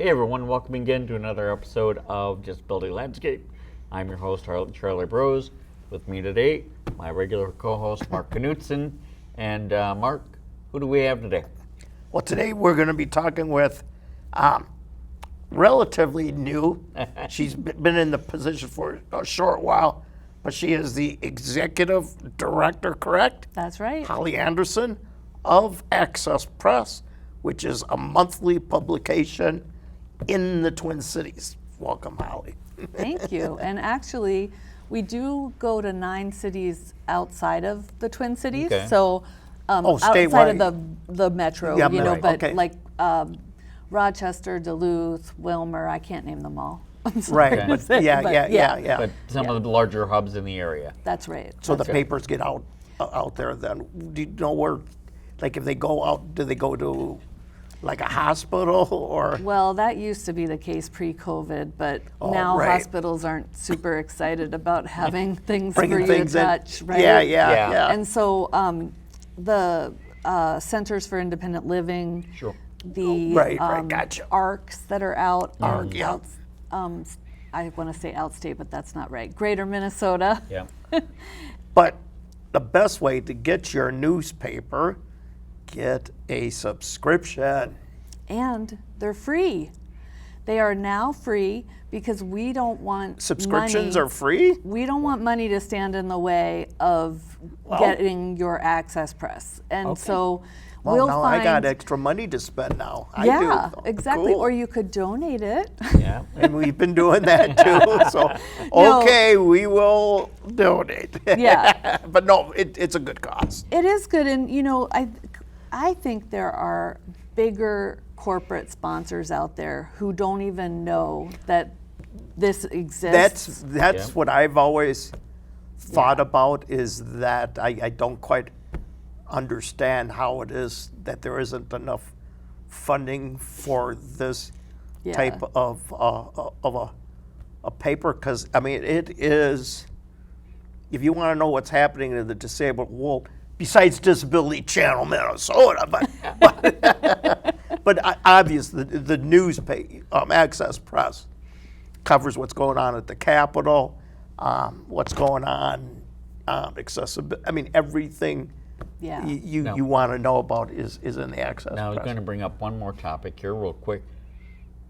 Hey everyone, welcome again to another episode of Just Building Landscape. I'm your host, Charlie Brose. With me today, my regular co-host, Mark Knutson. And Mark, who do we have today? Well, today we're going to be talking with relatively new. She's been in the position for a short while, but she is the executive director, correct? That's right. Holly Anderson of Access Press, which is a monthly publication in the Twin Cities. Welcome, Holly. Thank you. And actually, we do go to 9 cities outside of the Twin Cities. Okay. So outside of the metro, Yeah, but okay. like Rochester, Duluth, Wilmer, I can't name them all. I'm Right, sorry. but yeah. But some of the larger hubs in the area. That's right. So That's the papers get out there then. Do you know where, like if they go out, do they go to like a hospital or? Well, that used to be the case pre-COVID, but Oh, now right. hospitals aren't super excited about having things for Bringing you things to in. touch, right? Yeah. And so the Centers for Independent Living, Sure. the Right, gotcha. ARCs that are out, yeah. I want to say outstate, but that's not right. Greater Minnesota. Yeah. But the best way to get your newspaper, get a subscription. And they're free. They are now free because we don't want Subscriptions money. are free? We don't want money to stand in the way of getting your Access Press. And so Well, we'll now find... I got extra money to spend now. I Yeah, do. exactly. Cool. Or you could donate it. Yeah. And we've been doing that too. So, No. okay, we will donate. Yeah. But no, it's a good cause. It is good, and I think there are bigger corporate sponsors out there who don't even know that this exists. That's what I've always thought about, is that I don't quite understand how it is that there isn't enough funding for this type of a paper, because I mean it is, if you want to know what's happening in the disabled world, besides Disability Channel Minnesota, but obviously the newspaper, Access Press, covers what's going on at the Capitol, what's going on, accessibility. I mean, everything you want to know about is in the Access Now I was Press. going to bring up one more topic here real quick.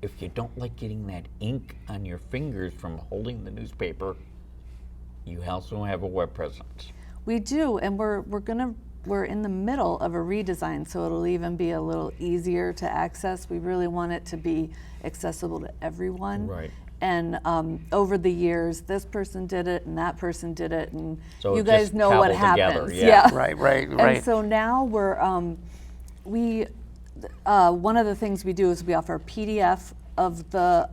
If you don't like getting that ink on your fingers from holding the newspaper, you also have a web presence. We do, and we're in the middle of a redesign, so it'll even be a little easier to access. We really want it to be accessible to everyone. Right. And over the years, this person did it, and that person did it, and So you it guys just know what cobbled together, happens. yeah. Right. And so now we're one of the things we do is we offer a PDF of the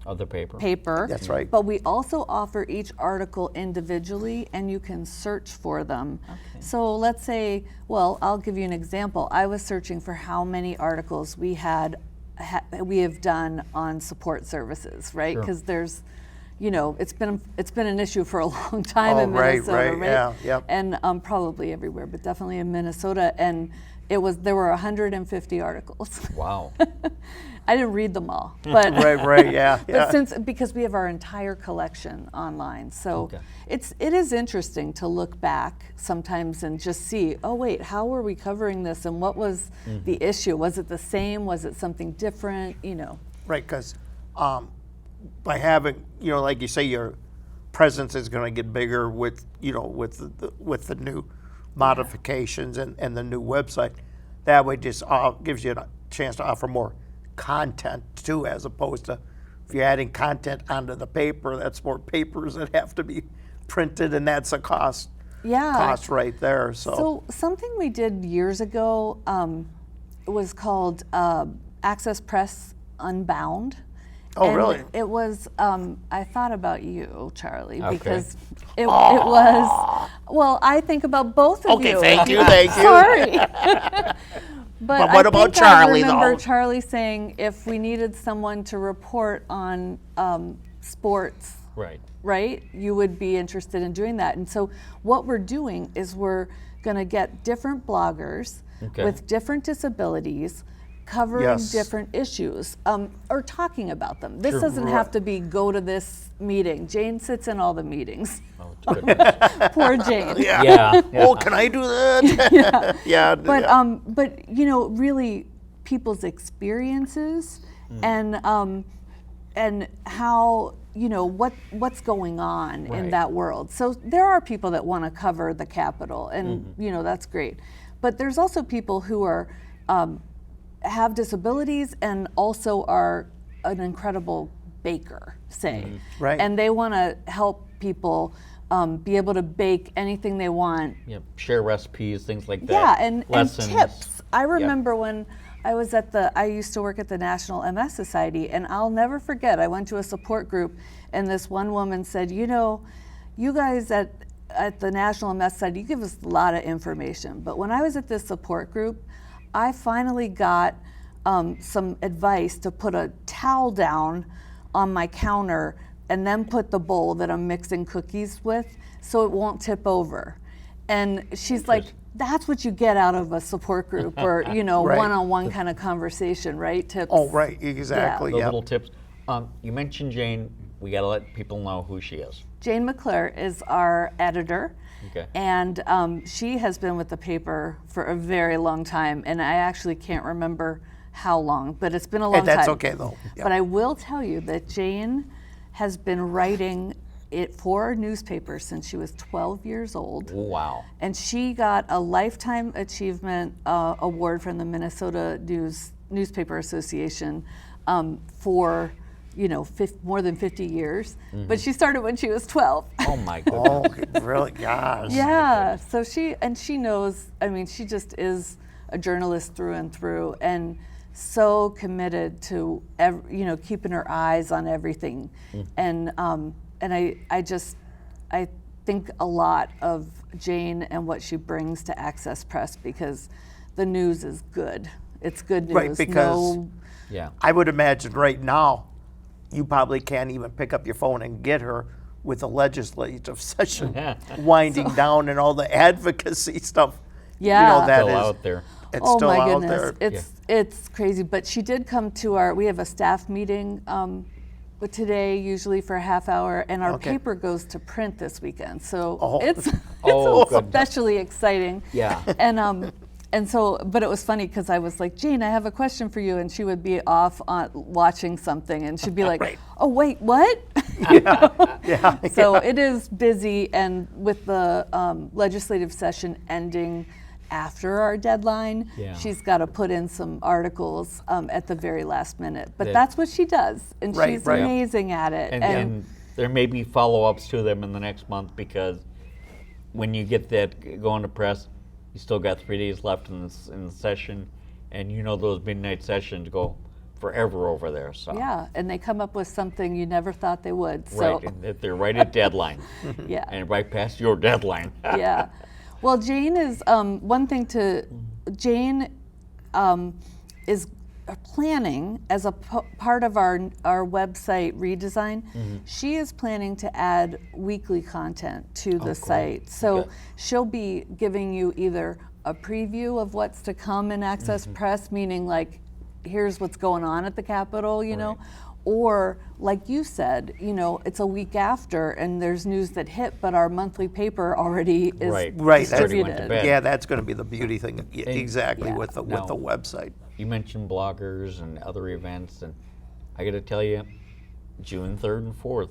Of the paper. paper. That's right. But we also offer each article individually, and you can search for them. Okay. So let's say, well, I'll give you an example. I was searching for how many articles we have done on support services, right? Sure. Because there's, it's been an issue for a long time in right, Minnesota, right? yeah, yep. And probably everywhere, but definitely in Minnesota. And there were 150 articles. Wow. I didn't read them all, but right, yeah. but because we have our entire collection online, so it is interesting to look back sometimes and just see, oh wait, how were we covering this, and what was the issue? Was it the same? Was it something different? Right, because by having, like you say, your presence is going to get bigger with the new modifications and the new website. That way, just gives you a chance to offer more content too, as opposed to if you're adding content onto the paper, that's more papers that have to be printed, and that's a cost right there. So something we did years ago was called Access Press Unbound. Oh, and really? It was, I thought about you, Charlie, Okay. because it was, well, I think about both of you. Okay, thank you. Sorry. But what about Charlie, I remember though? Charlie saying if we needed someone to report on sports, Right. you would be interested in doing that. And so what we're doing is we're going to get different bloggers with different disabilities covering Yes. different issues or talking about them. This Sure. doesn't have to be go to this meeting. Jane sits in all the meetings. Oh, goodness. Poor Jane. Yeah. Oh, can I do that? Yeah. But you know, really, people's experiences and how, you know, what's going on Right. in that world. So there are people that want to cover the Capitol, and you know, that's great. But there's also people who are have disabilities and also are an incredible baker, say, Right. and they want to help people be able to bake anything they want. Yeah, share recipes, things like that. Yeah, and Lessons. tips. I remember when I was I used to work at the National MS Society, and I'll never forget, I went to a support group, and this one woman said, you know, you guys at the National MS Society, you give us a lot of information, but when I was at this support group, I finally got some advice to put a towel down on my counter and then put the bowl that I'm mixing cookies with so it won't tip over. And she's like, that's what you get out of a support group or, you know, Right. one-on-one kind of conversation, right? Tips. Oh, right, exactly. Those Yeah. little tips. You mentioned Jane. We got to let people know who she is. Jane McClure is our editor. Okay. And she has been with the paper for a very long time, and I actually can't remember how long, but it's been a long Hey, that's time. okay, though. Yeah. But I will tell you that Jane has been writing it for newspapers since she was 12 years old. Wow. And she got a Lifetime Achievement Award from the Minnesota Newspaper Association for, you know, more than 50 years. But she started when she was 12. Oh my goodness. Oh, really? Gosh. Yeah, so she knows, I mean, she just is a journalist through and through, and so committed to, you know, keeping her eyes on everything. And I think a lot of Jane and what she brings to Access Press, because the news is good. It's good news. Right, because Yeah. I would imagine right now, you probably can't even pick up your phone and get her with the legislative session winding down and all the advocacy stuff. Yeah. You know, that Still is, out there. it's Oh still my out goodness, there. it's crazy. But she did come to we have a staff meeting but today, usually for a half hour, and our Okay. paper goes to print this weekend. So Oh. it's Oh, goodness. especially exciting. Yeah. And so, but it was funny because I was like, Jane, I have a question for you, and she would be off on watching something, and she'd be like, Right. oh wait, what? Yeah. So it is busy, and with the legislative session ending after our deadline, Yeah. she's got to put in some articles at the very last minute. But That- that's what she does, and Right, she's right. amazing at it. And there may be follow-ups to them in the next month, because when you get that going to press, you still got 3 days left in the session, and you know those midnight sessions go forever over there. So yeah, and they come up with something you never thought they would. So right, and that they're right at deadline, yeah. and right past your deadline. Yeah. Well, Jane is Jane is planning as a part of our website redesign. She is planning to add weekly content to the site. So Okay. she'll be giving you either a preview of what's to come in Access Press, meaning like, here's what's going on at the Capitol, you know, or like you said, you know, it's a week after and there's news that hit, but our monthly paper already is Right. Right. It's already went to distributed. bed. Yeah, that's going to be the beauty thing. Exactly, Yeah. with the Now- website. You mentioned bloggers and other events, and I got to tell you, June 3rd and 4th,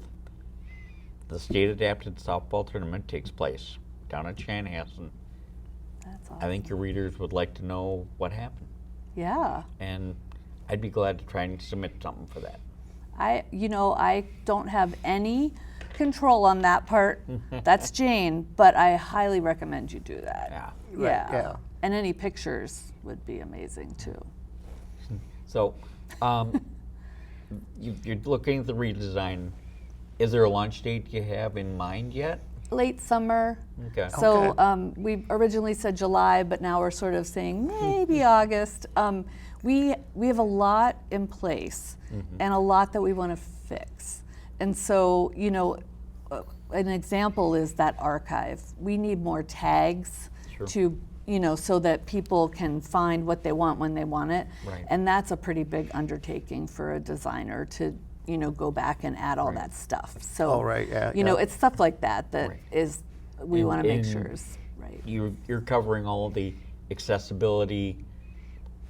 the state adapted softball tournament takes place down at Chanhassen. That's I think your readers would like to know what happened, Yeah. and I'd be glad to try and submit something for that. I don't have any control on that part. That's Jane, but I highly recommend you do that. Yeah. Yeah. yeah. And any pictures would be amazing too. So, you're looking at the redesign. Is there a launch date you have in mind yet? Late summer. Okay. So Okay. we originally said July, but now we're sort of saying maybe August. We have a lot in place and a lot that we want to fix. And so, you know, an example is that archive. We need more tags Sure. to so that people can find what they want when they want it. Right. And that's a pretty big undertaking for a designer to, go back and add all that stuff. So, Oh, right, yeah, it's stuff like that Right. is, we want to make And sure is right. You're covering all the accessibility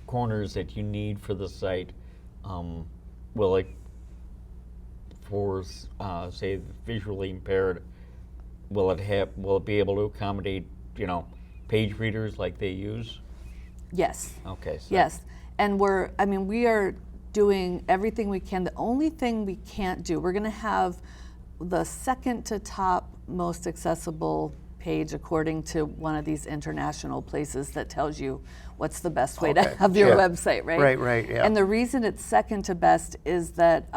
corners that you need for the site. Will it, for say visually impaired, will it be able to accommodate page readers like they use? Yes. Okay. So Yes. And we are doing everything we can. The only thing we can't do, we're going to have the second to top most accessible page according to one of these international places that tells you what's the best way to Okay, have your yeah. website, right? Right, yeah. And the reason it's second to best is that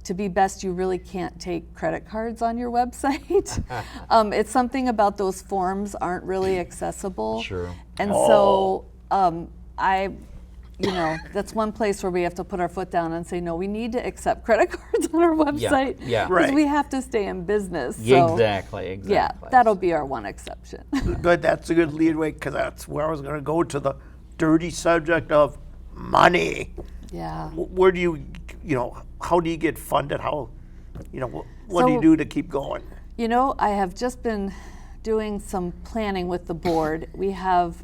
to be best, you really can't take credit cards on your website. It's something about those forms aren't really accessible. Sure. And so that's one place where we have to put our foot down and say, no, we need to accept credit cards on our website. Yeah. Because Right. we have to stay in business. Yeah, So, exactly. yeah, that'll be our one exception. Good, that's a good leadway, because that's where I was going to go, to the dirty subject of money. Yeah. Where do you, how do you get funded? How, what do you So- do to keep going? I have just been doing some planning with the board. We have,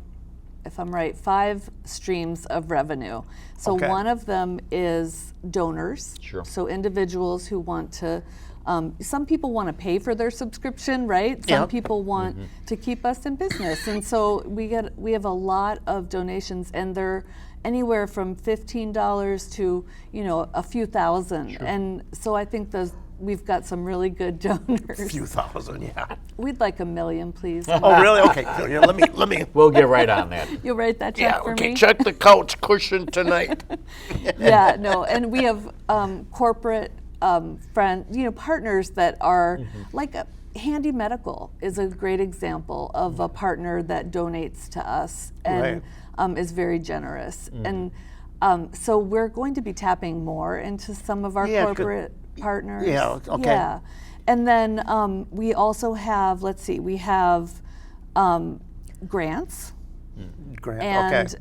if I'm right, 5 streams of revenue. So Okay. one of them is donors. Sure. So individuals who want to, some people want to pay for their subscription, right? Some Yep. people want to keep us in business. And so we have a lot of donations, and they're anywhere from $15 to, a few thousand. And so I think we've got some really good donors. A few thousand, yeah. We'd like $1 million, please. Oh, really? Okay, so, let me. We'll get right on that. You'll write that check Yeah, for okay. me? Check the couch cushion tonight. Yeah, no, and we have corporate partners that are like Handy Medical is a great example of a partner that donates to us and is very generous. And so we're going to be tapping more into some of our Yeah, corporate partners. Yeah, okay. Yeah. And then we also have, we have grants. Grant, And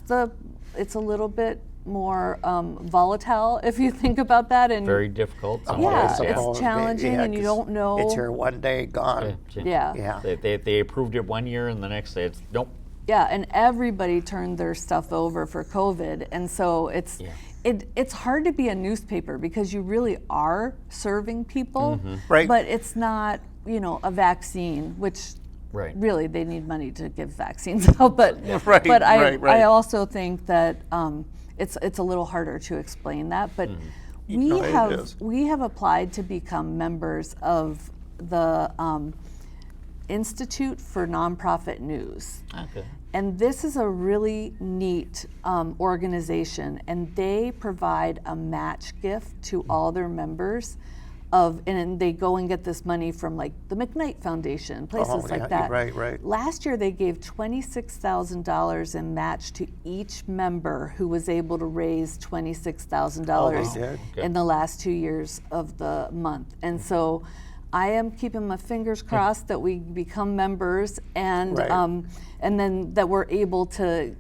okay. it's a little bit more volatile if you think about that. And Very difficult. Oh, yeah, I it's suppose. challenging Yeah, and you 'cause don't know. It's here one day, gone. Yeah. Yeah. They approved it one year, and the next day it's nope. Yeah, and everybody turned their stuff over for COVID, and so it's hard to be a newspaper because you really are serving people, Right. but it's not a vaccine, which Right. really they need money to give vaccines out. But Right, but I right. also think that it's a little harder to explain that. But No, it is. we have applied to become members of the Institute for Nonprofit News. Okay. And this is a really neat organization, and they provide a match gift to all their members and they go and get this money from like the McKnight Foundation, places yeah, like that. right. Last year they gave $26,000 in match to each member who was able to raise $26,000 Oh, they did? in the last 2 years of the month. And so I am keeping my fingers crossed that we become members and Right. and then that we're able to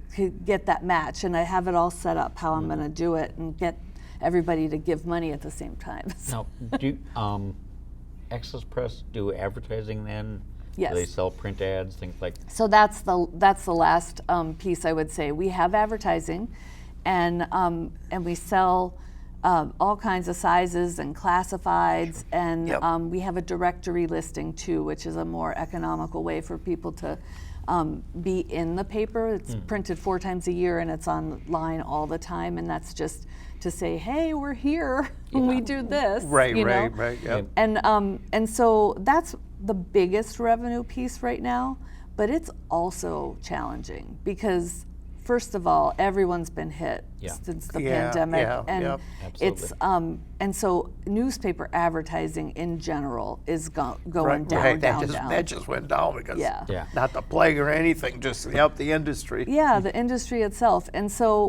get that match. And I have it all set up how I'm going to do it and get everybody to give money at the same time. Now, do Access Press do advertising then? Yes. Do they sell print ads, things like? So that's the last piece I would say. We have advertising, and we sell all kinds of sizes and classifieds, and Yep. we have a directory listing too, which is a more economical way for people to be in the paper. It's printed 4 times a year, and it's online all the time, and that's just to say, hey, we're here when we do this. Right, you know? right. Yep. And so that's the biggest revenue piece right now, but it's also challenging because first of all, everyone's been hit Yeah. since the Yeah, pandemic, yeah, and yep. it's and so newspaper advertising in general is going Right, down, right. down, That down. just went down because Yeah. Yeah. not the plague or anything, just the industry. Yeah, the industry itself. And so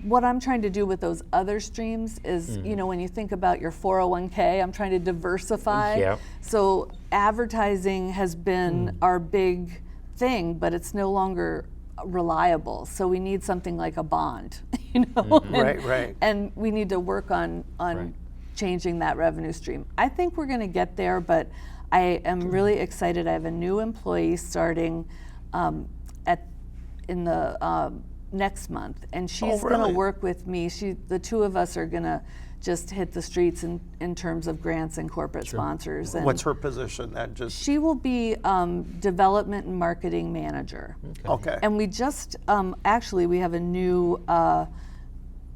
what I'm trying to do with those other streams is, when you think about your 401k, I'm trying to diversify. Yep. So advertising has been our big thing, but it's no longer reliable. So we need something like a bond, you know. Right. And we need to work on Right. changing that revenue stream. I think we're going to get there, but I am really excited. I have a new employee starting in the next month, and she's going to really? work with me. The two of us are going to just hit the streets in terms of grants and corporate sponsors. And What's her position? That just she will be development and marketing manager. okay. And we just actually we have a new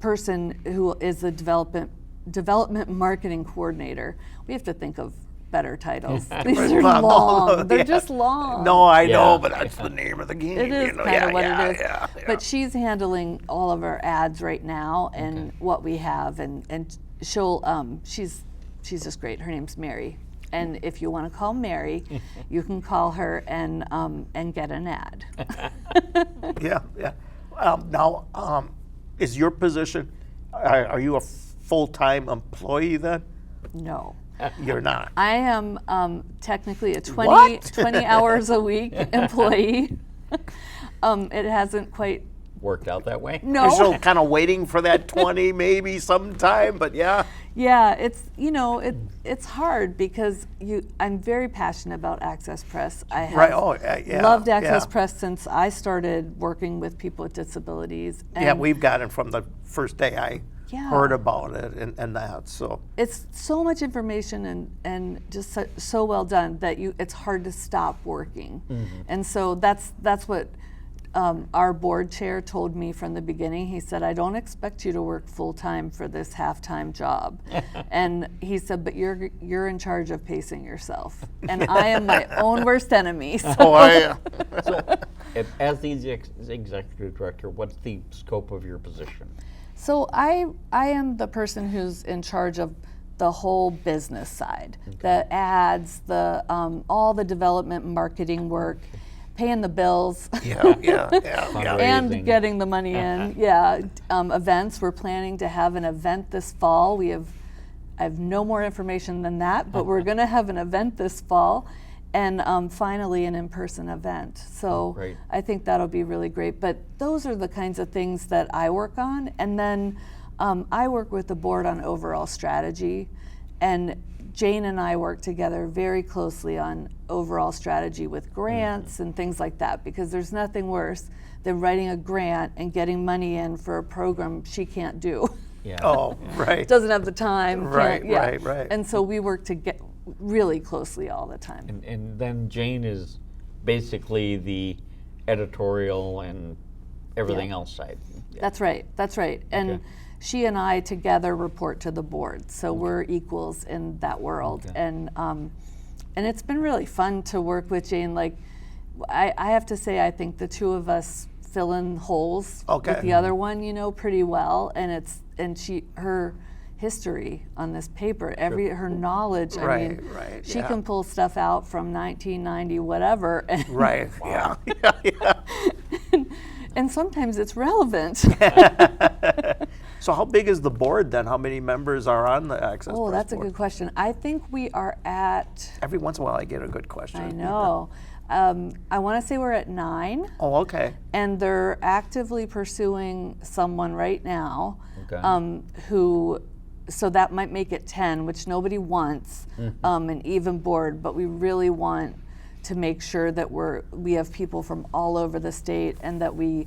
person who is the development marketing coordinator. We have to think of better titles. These are Well, long. They're yeah. just long. No, I know, Yeah. but that's the name of the game. It is you know? kind of what yeah, it is. Yeah. But she's handling all of our ads right now and what we have, and she'll she's just great. Her name's Mary, and if you want to call Mary, you can call her and get an ad. Yeah. Now, is your position? Are you a full-time employee then? No. You're not. I am technically a 20 What? hours a week employee. It hasn't quite. Worked out that way? No. You're still kind of waiting for that 20 maybe sometime, but yeah. Yeah, it's it's hard because I'm very passionate about Access Press. I have Right. Oh, yeah. loved Access yeah. Press since I started working with people with disabilities. And Yeah, we've got it from the first day I Yeah. heard about it and that. So it's so much information and just so well done that it's hard to stop working. And so that's what our board chair told me from the beginning. He said, I don't expect you to work full time for this half-time job. And he said, but you're in charge of pacing yourself. And I am my own worst enemy. So. So, as the executive director, what's the scope of your position? So I am the person who's in charge of the whole business side, the ads, the all the development and marketing work, paying the bills, yeah. Fundraising. and getting the money in. Yeah, events. We're planning to have an event this fall. I have no more information than that, but we're going to have an event this fall, and finally an in-person event. So Great. I think that'll be really great. But those are the kinds of things that I work on, and then I work with the board on overall strategy, and Jane and I work together very closely on overall strategy with grants and things like that, because there's nothing worse than writing a grant and getting money in for a program she can't do. Yeah. Oh, right. Doesn't have the time. Right, can't- yeah. right. And so we work really closely all the time. And then Jane is basically the editorial and everything else side. Yeah. That's right. And Okay. she and I together report to the board, so we're equals in that world. Okay. And it's been really fun to work with Jane. Like, I have to say, I think the two of us fill in holes Okay. with the other one, pretty well. And her history on this paper, her knowledge. I Right, mean, right, she yeah. can pull stuff out from 1990, whatever. And, Right. Yeah. and sometimes it's relevant. So how big is the board then? How many members are on the Access Oh, Press that's a board? good question. I think we are at, Every once in a while I get a good question. I know, I want to say we're at 9, Oh, okay. and they're actively pursuing someone right now Okay. so that might make it 10, which nobody wants, an even board, but we really want to make sure that we have people from all over the state, and that we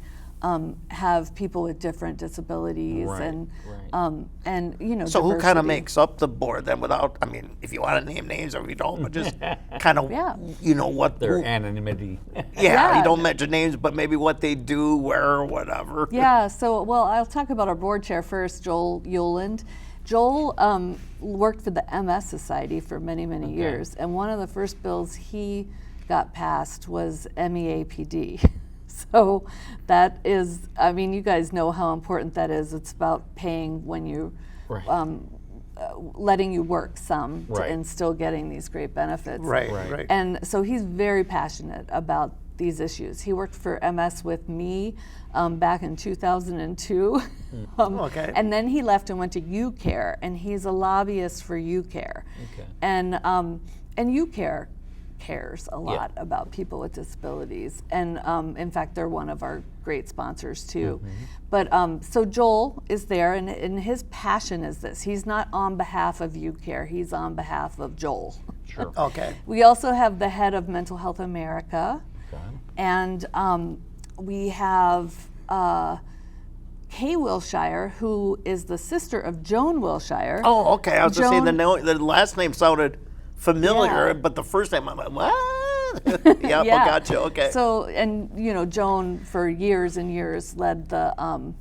have people with different disabilities Right, and So who kind diversity. of makes up the board then without, I mean, if you want to name names or you don't, but just kind of, Yeah. what, Their anonymity. yeah, you don't mention names, but maybe what they do, where, or whatever. Yeah, so, I'll talk about our board chair first, Joel Yoland. Joel worked for the MS Society for many, many years, and one of the first bills he got passed was MEAPD. So that is, I mean, you guys know how important that is. It's about paying when you, Right. letting you work some Right. and still getting these great benefits. Right, Right. right. And so he's very passionate about these issues. He worked for MS with me back in 2002. Okay. And then he left and went to UCare, and he's a lobbyist for UCare. Okay. And UCare cares a lot about people with disabilities. And in fact, they're one of our great sponsors too. But so Joel is there, and his passion is this. He's not on behalf of UCare, he's on behalf of Joel. Sure. Okay. We also have the head of Mental Health America, and we have Kay Wilshire, who is the sister of Joan Wilshire. Oh, okay. I was just saying Joan- the last name sounded familiar, Yeah. but the first name I'm like, what? Yeah, oh, gotcha. Okay. So, and Joan for years and years led the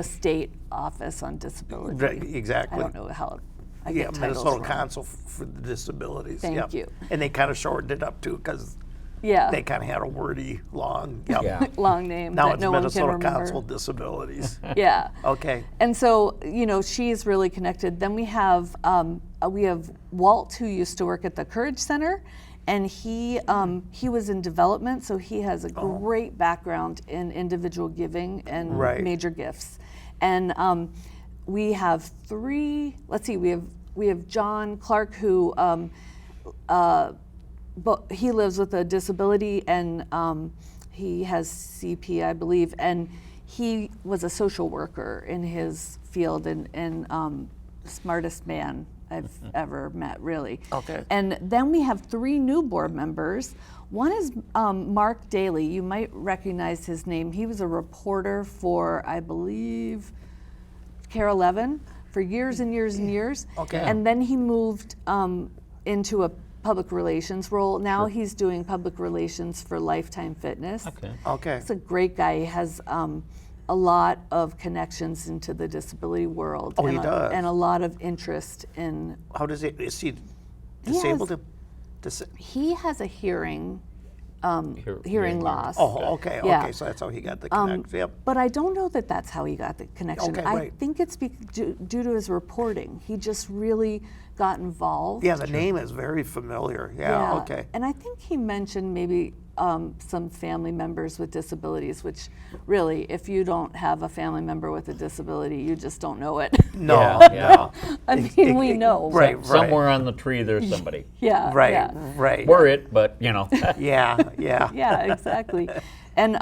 state office on disability. Right, exactly. I don't know how. I Yeah, get titles Minnesota wrong. Council for the Disabilities. Thank yep. you. And they kind of shortened it up too, because Yeah. they kind of had a wordy, long. Yep. Yeah. Long name Now that it's no one can Minnesota remember. Council of Disabilities. Yeah. Okay. And so, she's really connected. Then we have Walt, who used to work at the Courage Center, and he was in development, so he has a great background in individual giving and Right. major gifts. And we have three. Let's see. We have John Clark, who but he lives with a disability, and he has CP, I believe, and he was a social worker in his field, and smartest man I've ever met, really. Okay. And then we have three new board members. One is Mark Daley. You might recognize his name. He was a reporter for, I believe, Care 11 for years and years and years. Okay. And then he moved into a public relations role. Now he's doing public relations for Lifetime Fitness. Okay. Okay. He's a great guy. He has a lot of connections into the disability world. Oh, he does. And a lot of interest in. How does it? Is he He disabled? has- He has a hearing Hearing loss. Oh, okay. Yeah. Okay. So that's how he got the connection. Yep. But I don't know that that's how he got the connection. Okay, I right. think it's due to his reporting. He just really got involved. Yeah, the name is very familiar. Yeah. Okay. And I think he mentioned maybe some family members with disabilities, which really, if you don't have a family member with a disability, you just don't know it. No. Yeah. No. I mean, we know. Right. Right. Somewhere on the tree, there's somebody. Yeah. Right. Yeah. Right. We're it, but Yeah. Yeah. Yeah, exactly. And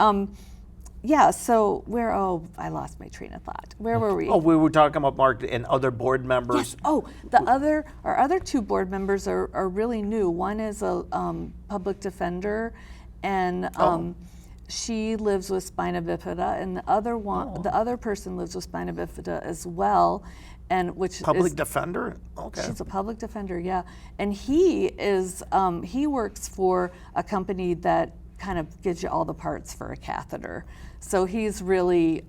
so I lost my train of thought. Where were we? Oh, we were talking about Mark and other board members. Yes. Oh, our other two board members are really new. One is a public defender, and she lives with spina bifida, and the other person lives with spina bifida as well, and which Public is, defender. Okay. she's a public defender, yeah, and he works for a company that kind of gives you all the parts for a catheter, so he's really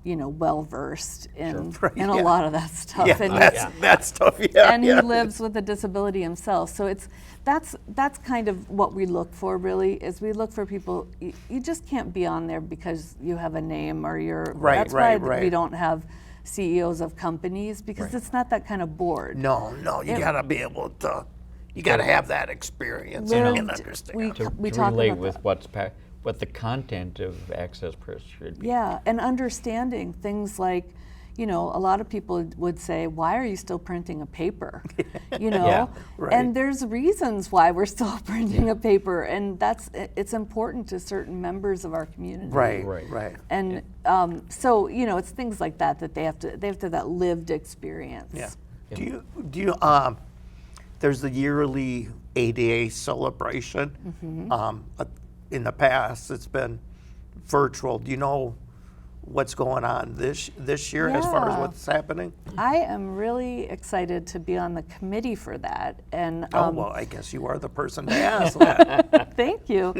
well versed in Right, in a yeah. lot of that stuff. Yeah, and that's tough. Yeah. and yeah. he lives with a disability himself. So that's kind of what we look for, really, is we look for people. You just can't be on there because you have a name or you're. Right, That's right, why right. we don't have CEOs of companies, because it's not that kind of board. No, you gotta be able to. You gotta have that experience Lived- and understand. we to talk relate about with that. what the content of Access Press should be. Yeah, and understanding things like, a lot of people would say, why are you still printing a paper? Yeah, right. And there's reasons why we're still printing a paper, and it's important to certain members of our community. Right. Right. Right. And so, it's things like that they have to have that lived experience. Yeah. Do you there's the yearly ADA celebration. In the past, it's been virtual. Do you know what's going on this year as far as Yeah. what's happening? I am really excited to be on the committee for that. And Well, I guess you are the person to ask that. thank you.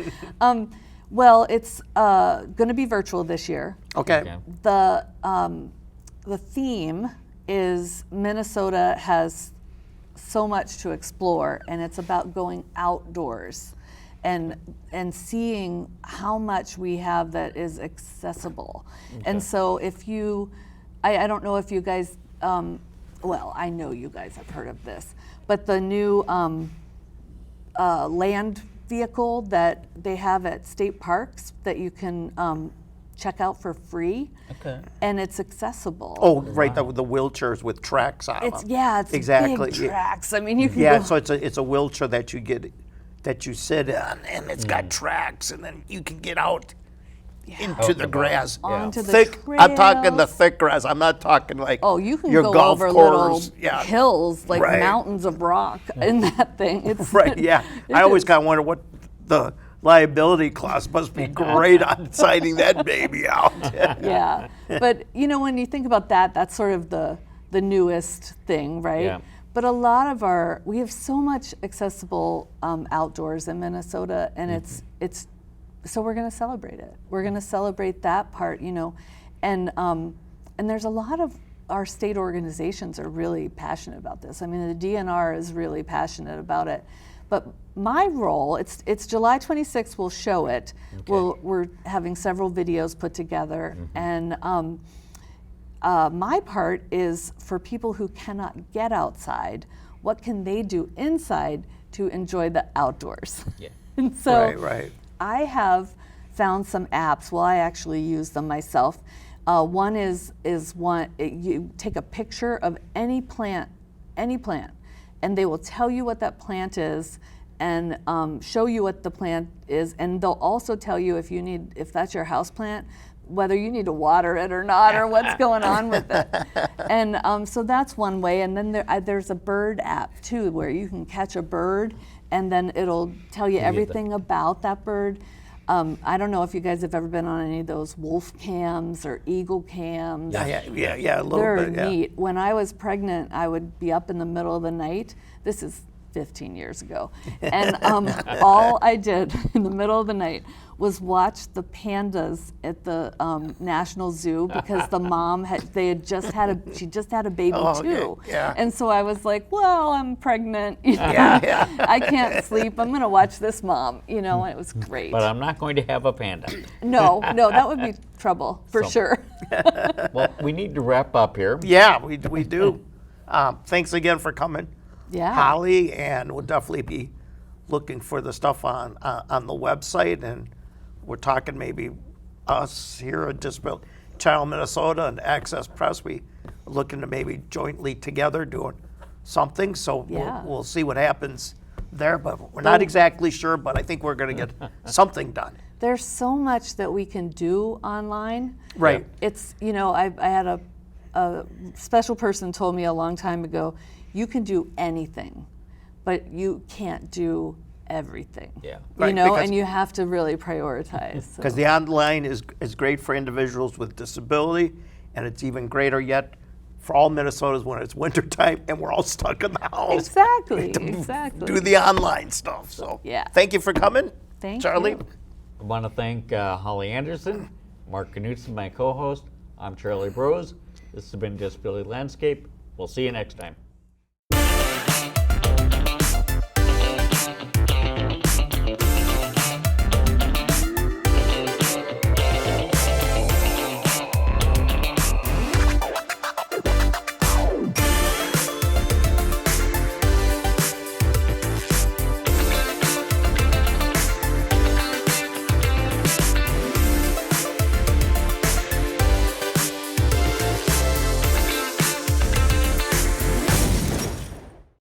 Well, it's going to be virtual this year. Okay. Yeah. The theme is Minnesota has so much to explore, and it's about going outdoors and seeing how much we have that is accessible. And so if you, I don't know if you guys, well, I know you guys have heard of this, but the new land vehicle that they have at state parks that you can check out for free. Okay. And it's accessible. Oh, right. The wheelchairs with tracks on It's them. it's exactly. big tracks. I mean, you can Yeah. go. So it's a wheelchair that you get that you sit on, and it's got tracks, and then you can get out into Out the and grass. about. Yeah. Onto the Thick. I'm talking the trails. thick grass. I'm not talking like Oh, you can your go golf over course. little hills, like Right. mountains of rock in that thing. It's Right. Yeah. it I always is. kind of wonder what the liability clause must be great on signing that baby out. Yeah, but when you think about that, that's sort of the newest thing, right? Yeah. But a lot of we have so much accessible outdoors in Minnesota, and it's so we're going to celebrate it. We're going to celebrate that part, and there's a lot of our state organizations are really passionate about this. I mean, the DNR is really passionate about it. But my role, it's July 26th, we'll show it. Okay. We're having several videos put together, and my part is for people who cannot get outside, what can they do inside to enjoy the outdoors? Yeah. And so Right. I have found some apps. Well, I actually use them myself. One is you take a picture of any plant, and they will tell you what that plant is and show you what the plant is, and they'll also tell you if that's your house plant, whether you need to water it or not, or what's going on with it. And so that's one way. And then there's a bird app too, where you can catch a bird, and then it'll tell you everything about that bird. I don't know if you guys have ever been on any of those wolf cams or eagle cams. Yeah, a little They're bit. Yeah. neat. When I was pregnant, I would be up in the middle of the night. This is 15 years ago. And all I did in the middle of the night was watch the pandas at the National Zoo, because the mom she just had a baby too. Okay, yeah. And so I was like, well, I'm pregnant. Yeah. I can't sleep. I'm going to watch this mom. And it was great. But I'm not going to have a panda. No, that would be trouble for sure. Well, we need to wrap up here. Yeah, we do. Thanks again for coming, Yeah. Holly, and we'll definitely be looking for the stuff on the website, and we're talking maybe us here at Disability Channel Minnesota and Access Press. We are looking to maybe jointly together doing something. So Yeah. we'll see what happens there, but we're not exactly sure. But I think we're going to get something done. There's so much that we can do online. Right. It's, I had a special person told me a long time ago, you can do anything, but you can't do everything. Yeah. Right, because- and you have to really prioritize. so. Because the online is great for individuals with disability, and it's even greater yet for all Minnesotans when it's wintertime and we're all stuck in the house. Exactly, to exactly. Do the online stuff. So Yeah. thank you for coming, Thank Charlie. you. I want to thank Holly Anderson, Mark Knutson, my co-host. I'm Charlie Brose. This has been Disability Landscape. We'll see you next time.